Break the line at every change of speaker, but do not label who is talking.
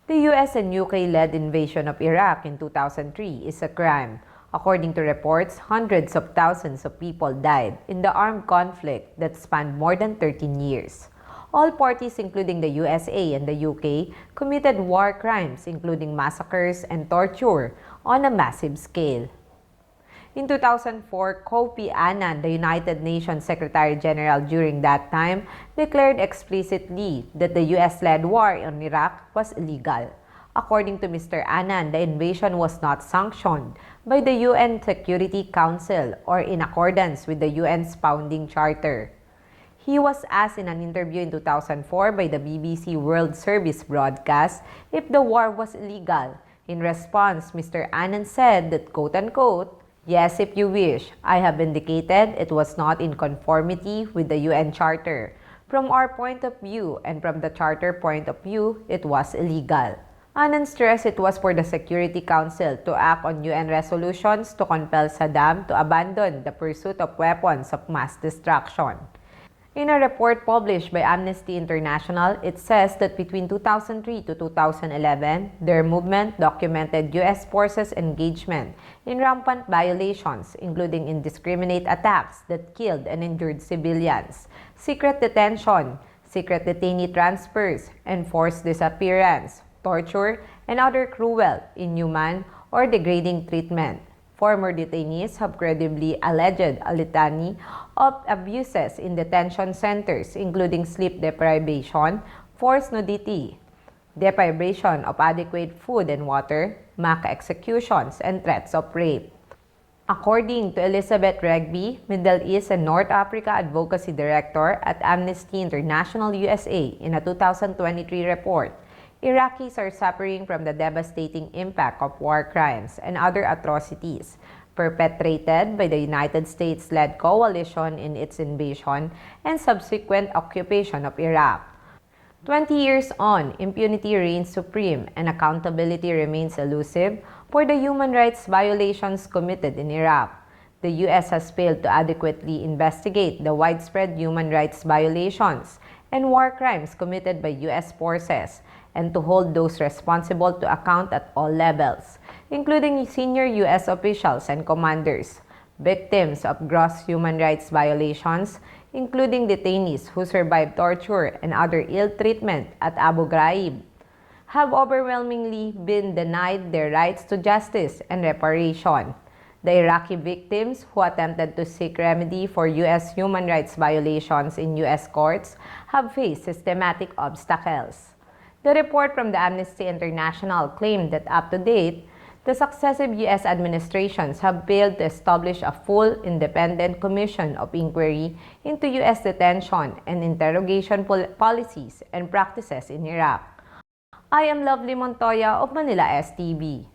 The US and UK-led invasion of Iraq in 2003 is a crime. According to reports, hundreds of thousands of people died in the armed conflict that spanned more than 13 years. All parties, including the USA and the UK, committed war crimes, including massacres and torture, on a massive scale. In 2004, Kofi Annan, the United Nations Secretary-General during that time, declared explicitly that the US-led war on Iraq was illegal. According to Mr. Annan, the invasion was not sanctioned by the UN Security Council or in accordance with the UN's founding charter. He was asked in an interview in 2004 by the BBC World Service broadcast if the war was illegal. In response, Mr. Annan said that, quote-unquote, "Yes, if you wish. I have indicated it was not in conformity with the UN Charter. From our point of view and from the Charter point of view, it was illegal." Annan stressed it was for the Security Council to act on UN resolutions to compel Saddam to abandon the pursuit of weapons of mass destruction. In a report published by Amnesty International, it says that between 2003 to 2011, their movement documented U.S. forces' engagement in rampant violations, including indiscriminate attacks that killed and injured civilians, secret detention, secret detainee transfers, and forced disappearance, torture, and other cruel, inhuman, or degrading treatment. Former detainees have credibly alleged a litany of abuses in detention centers, including sleep deprivation, forced nudity, deprivation of adequate food and water, mock executions, and threats of rape. According to Elizabeth Regby, Middle East and North Africa Advocacy Director at Amnesty International USA, in a 2023 report, Iraqis are suffering from the devastating impact of war crimes and other atrocities perpetrated by the United States-led coalition in its invasion and subsequent occupation of Iraq. 20 years on, impunity reigns supreme and accountability remains elusive for the human rights violations committed in Iraq. The U.S. has failed to adequately investigate the widespread human rights violations and war crimes committed by U.S. forces, and to hold those responsible to account at all levels, including senior U.S. officials and commanders. Victims of gross human rights violations, including detainees who survived torture and other ill treatment at Abu Ghraib, have overwhelmingly been denied their rights to justice and reparation. The Iraqi victims who attempted to seek remedy for U.S. human rights violations in U.S. courts have faced systematic obstacles. The report from the Amnesty International claimed that up to date, the successive U.S. administrations have failed to establish a full, independent commission of inquiry into U.S. detention and interrogation policies and practices in Iraq. I am Lovely Montoya of Manila STV.